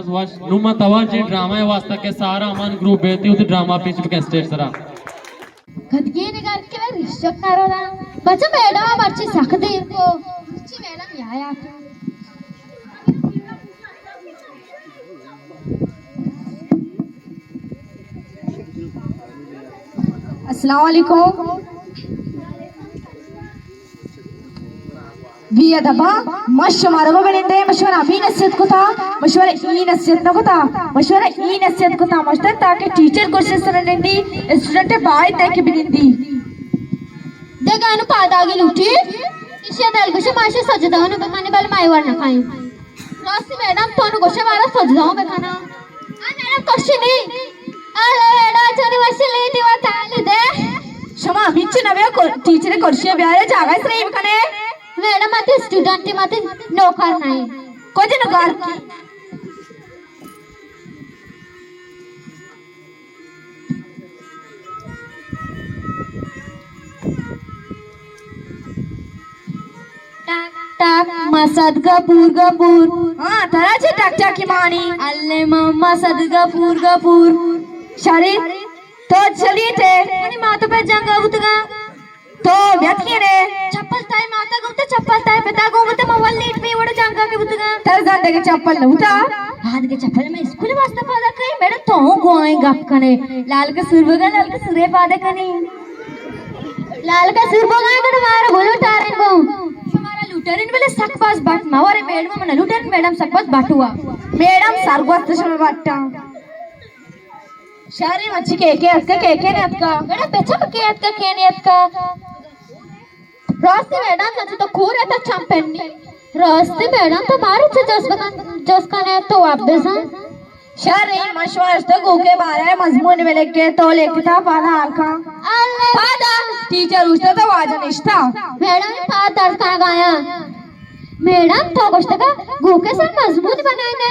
आज वश नुमा तवाजी ड्रामा वास्ता के सारा अमन ग्रुप बेती उत ड्रामा पिच के स्टेज सरा कदगे निगार के रिश्चक नारोना बच्चा मैडम मर्ची सकते को रुचि मैडम याया अस्सलाम वालेकुम विया दबा मशवरा बेनिंदे मशवरा अभी नसीहत को था मशवरा ई नसीहत न को था मशवरा ई नसीहत को था मशवरा ताकि टीचर कोर्सेस सनंदी स्टूडेंट बाय तक बिनिंदी देगानु पादागी लुटी इसे दलगुशे माशे सजदानु बेखाने बल मायवर न खायु रास्ते मैडम तोनु गोशे वाला सजदाऊ बेखाना आ मैडम कोशिनी अरे एडा चोरी वसले दिवा ताले दे क्षमा बिच नवे टीचर कोर्से ब्यारे जागा श्रेय बेखाने मैडम आते स्टूडेंट माते नौकर नाही कोजे नौकर टाक मसद गपूर हां तराचे टाकटाकी मानी अल्ले मम्मा सद गपूर शरीर तो चलिए थे आणि माता पे जंगा उतगा तो व्यक्ति रे चप्पल ताई माता गुमते चप्पल ताई पिता गुमते मवल लीट पे वड़ जंगा के उतगा तर जान के चप्पल न उठा हाथ के चप्पल में स्कूल वास्ते पादा कई मैडम तो गोए गप कने लाल के सुर बगा लाल के सुरे पादे कनी लाल का सुर बगा कने मार बोलो तारे को हमारा लूटरिन वाले सकपास बाट मावरे मैडम मन लूटरिन मैडम सकपास बाटुआ मैडम सरगोस्त समय बाटा शारी मच्छी के ने अतका मैडम बेचा के अतका रास्ते मैडम सच तो खूर है तो चंपेन्नी रास्ते मैडम तो मारे से जस कने तो वापस शारी मशवरा तो गोके बारे मजमून में लेके तो लेखता पादा आलका अल्ले पादा टीचर उसने तो वाजनिष्ठा मैडम पाद दर्द का गाया मैडम तो गोष्ट का गोके सर मजमून बनाए ने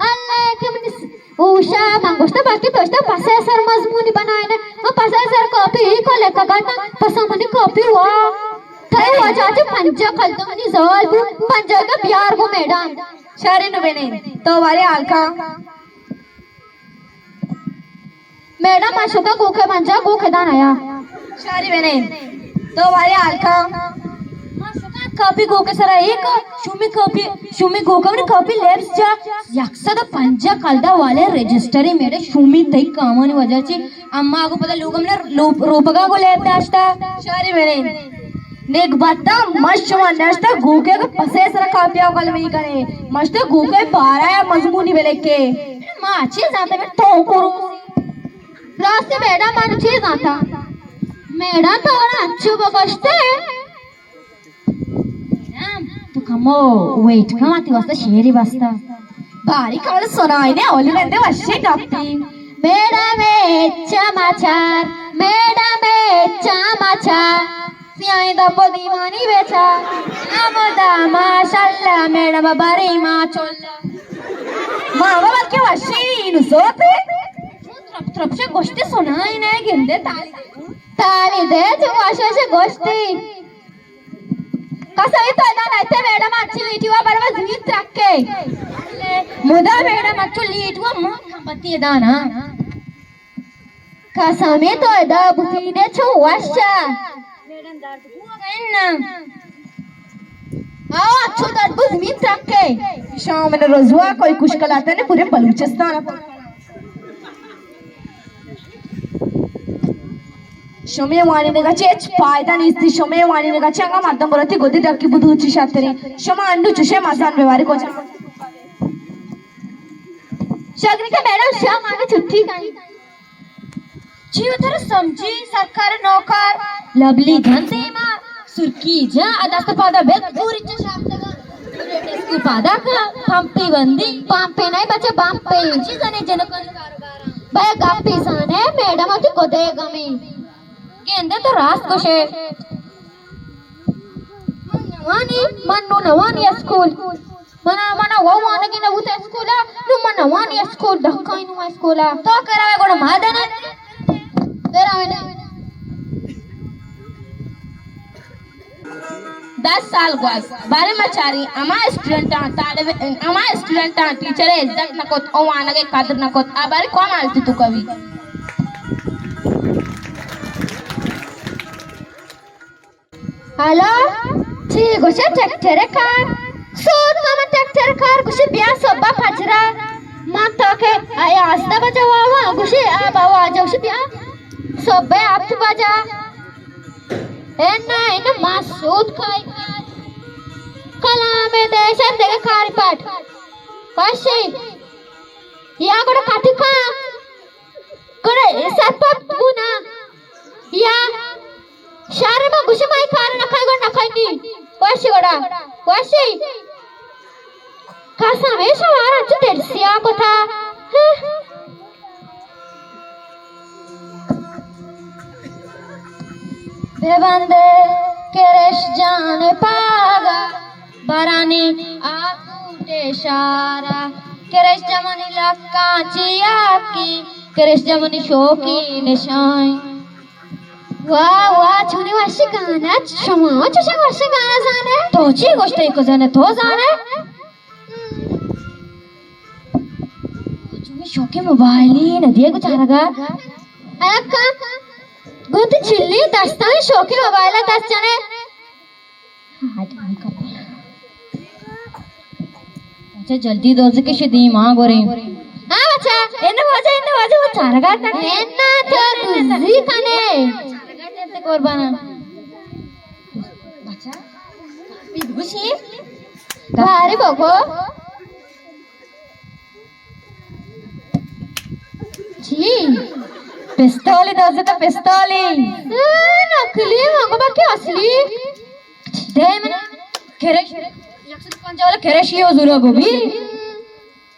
अल्ले के उषा मंगोष्टा बाकी दोस्ता पसे सर मजमून बनाए ने और पसे सर कॉपी को लेकर गाता पसमनी कॉपी हुआ थे वजाचे पंजा कलतो मनी जवाल बु पंजा का प्यार को मैडम शारी नु बेने तो वाले आलका मैडम अशोका गोखे पंजा गोखे दान आया शारी बेने तो वाले आलका कॉपी गोके सर एक शुमी गोकवनी कॉपी लेब्स जा यक्सद पंजा कलदा वाले रजिस्टरी मेरे शुमी तई कामनी वजाची अम्मा को पता लोग हमने रूपगा को लेते आस्ता शारी बेने नेक बत्ता मस्त नष्ट गोके का पसे सर कापिया कल में करे मस्त गोके बारा या मजमूनी बेले के मां अच्छी जाते में तो करू रास्ते मैडम मान अच्छी जाता मैडम तो ना अच्छू बकश्ते तो कमो वेट कमाती वास्ता शेरी वास्ता भारी काल सुनाई ने ओली रहते वश्य टपती मैडम चमाचार सियाई दपो दीवानी बेचा अमदा माशाल्लाह मैडम बारी मां चोल्ला मामा बात के वश्य नु सोते ट्रपचे गोष्टी सुनाई नाही घेंदे ताली दे तू वाशाचे गोष्टी कसं तो ना नाही ते मैडम आजची लीटीवा बरोबर झुईत राखे मुदा मैडम आजची लीटीवा मग थांबती दाना कसं तो दा बुतीने छो वाशा मैडम दर्द हुआ गए ना आओ अच्छो दर्द बुझ मीत रखे शाम में रोजवा कोई कुछ कलाते ने पूरे बलूचिस्तान शोमे वाणी ने गचे फायदा निस्ती शोमे वाणी ने गचे अंगा मातम बोलती गोदी डक्की बुदूची शातरी शोमा अंडू चुशे मासान व्यवहारिक हो जा शगनी के मैडम शाम आगे छुट्टी काई जीव थर समझी सरकार नौकर लबली घंटे मार सुर्की जा अदास्त पादा बेल पूरी शाम पादा का पंपी बंदी पंपे नहीं बचे पंपे जी जने जनकन कारोबार बाय गापी साने मैडम आती को दे गमी गेंदे तो रात को शे मन्नू नवानी स्कूल मना वो माने की नवुते स्कूला नु नवानी स्कूल धक्काई नु स्कूला तो करावे गोण मादने करावे ने 10 साल गॉस बारे मचारी अमा स्टूडेंट टीचर इज्जत नकोत ओ आनगे कदर नकोत आ बारे कौन आलती तू कभी Halo, ci goshe tractor car. Sud mama tractor car goshe biya sobba phajra. Mata ke aya asta baja wa goshe a bawa ja goshe biya sobba apt baja. Enna masud khai. Kalame deshan dege kari pat. Kashi. Ya goda katika. Goda satpat guna. Ya शारे में गुस्से में खाना न खाएगा न खाएगी वाशी वड़ा वाशी कैसा हमेशा हमारा अच्छे तेरसिया को था बेबंदे केरेश जाने पागा बरानी आकुटे शारा केरेश जमनी लक्का चिया की केरेश जमनी शोकी निशान वाह वाह छोरी वर्षी गाना शमा चुशा वर्षी गाना जाने तोची गोष्ट एको जाने तो जाने तुम्ही शोके मोबाइल ही नदिया को चारगा अक्का गोती चिल्ली दस्ता में शोके मोबाइल दस जाने अच्छा जल्दी दो से किसी दी माँ गोरे हाँ बच्चा इन्हें वाजा वो चारगा तक इन्हें तो दूसरी खाने कोरबाना बच्चा विदुषी भारी बगो जी पिस्तौली दोसे तो पिस्तौली नकली मंगो बाकी असली दे मन केरेश यक्सत पंजावला केरेश यो जुरा गोबी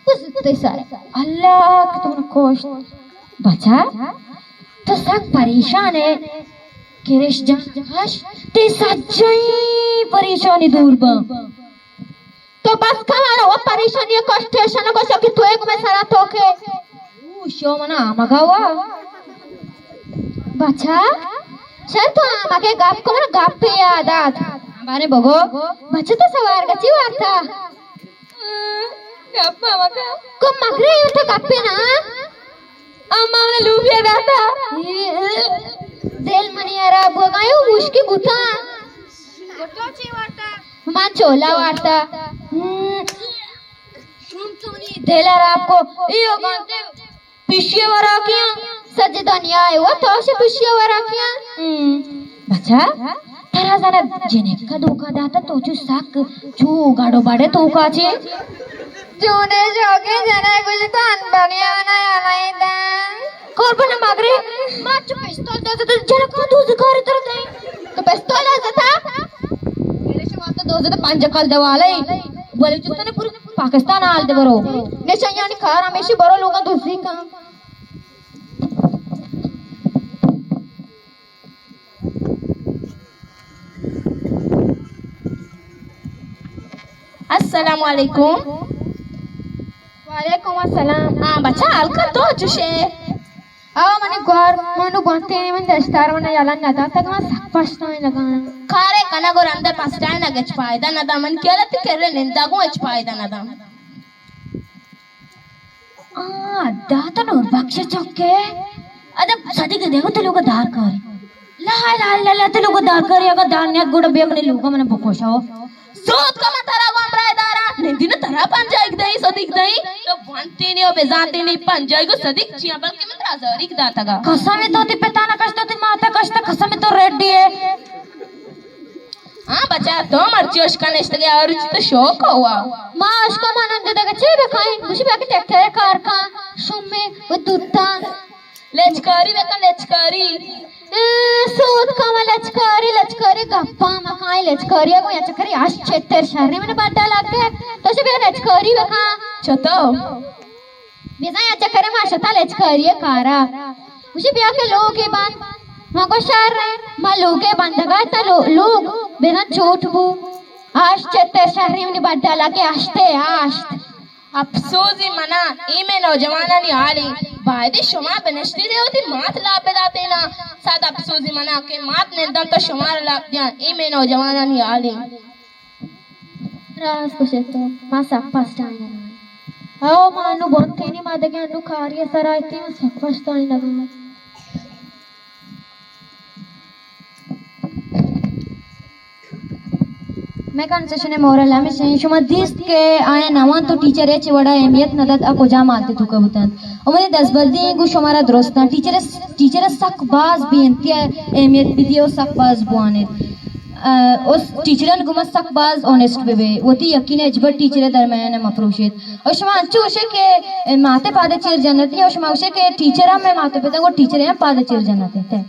कुछ ते सारे अल्लाह तुम कोश बच्चा तो सब परेशान है केरेश जहाश ते सच्चाई परेशानी दूर बा तो बस कमाना वो परेशानी कष्ट है शना को सके तो एक में सारा तोके शो मना आमगावा बच्चा चल तो आमगे गाप को मना गाप पे याद आत बारे बगो बच्चा तो सवार गची वार्ता गाप आमगा को मगरे तो गाप पे ना अम्मा ने लूबिया दाता देल मनियारा बोगायो मुश्की गुता गोटोची वार्ता मान चोला वार्ता सुन तुमनी देलार आपको इयो गांते पिशिया वरा किया सज दुनिया है वो तो से पिशिया वरा किया बच्चा तेरा जरा जेने का धोखा दाता तो जो साक जो गाड़ो बाड़े तो काचे जोने जोगे जना कुछ तो अनबनिया बनाया नहीं था कोरबना मागरे माच पिस्तौल दे तो जरा को दूध कर इधर दे तो पिस्तौल दे था मेरे से बात तो दो से पांच कल दवाले बोले जुत्ता ने पूरे पाकिस्तान हाल दे बरो ने चाहिए खार हमेशा बरो लोग दूसरी का अस्सलाम वालेकुम वालेकुम अस्सलाम हां बच्चा हल्का तो जुशे आओ मने गोर मनु गोंते ने मन दस्तार मन याला नदा तक मा सकपस्ताय लगाना खारे कना गोर अंदर पस्ताय न गच फायदा नदा मन केला ते करे निंदा गो अच फायदा नदा आ दाता नो बक्ष चौके अदब सदी के देखो ते लोग दार कर ला ला ते लोग दार कर अगर दानिया गुड़ बे मने लोग मने बकोशाओ सोत का मतरा गोमराय दारा निंदी न तरा पंजाइक दई सदिक दई तो बनते ने बेजाते ने पंजाई को सदिक चिया बल्कि मंत्र आजारिक दातागा कसमे तो ती पेता न कष्ट ती माता कष्ट कसमे तो रेड्डी है हां बच्चा तो मर्चियोश का नेस्ट गया और तो शौक हुआ मां उसका आनंद देगा चे बेखाई मुझे बाकी ट्रैक्टर कार का सुमे वो तुत्ता लेचकारी बेका लेचकारी सूद कामा लचकारी गप्पा मकाई लचकारी को या चकरी आज क्षेत्र शहर में बाटा लागते तो से बे लचकारी बका चतो बेजा या चकरे में शता लचकारी कारा मुझे ब्याह के लोग के बाद मको शहर है मा लोगे बंदगा त लोग बेना चोट बू आज क्षेत्र शहर में बाटा लागे आस्ते आस्त अफसोसी मना इमे नौजवानानी आली बायदे शुमा बनश्ती दे होती मात लाभ दाते ना साथ अफसोसी मना के मात ने दम तो शुमार लाभ दिया इमे नौजवानानी आली Ras kusheto masak pastane. Oh manu bontini madage anu karya saraiti masak pastane laga. मैं कंसेशन मोरल है मैं शुमा दिस के आने नवा तो टीचर है चिवड़ा अहमियत नदत अको जा मारते तू कबूतन और मुझे 10 बल्दी कुछ हमारा दोस्त ना टीचर सकबाज बेनती है अहमियत भी दियो सकबाज बुआने उस टीचरन गुमस सकबाज ऑनेस्ट बेबे वो ती यकीन है जबर टीचर दरमियान मफरूशित और शुमा अंचु उसे के माते पादे चीर जन्नती और शुमा उसे के टीचर हम मैं माते पे वो टीचर हैं पादे चीर जन्नती थे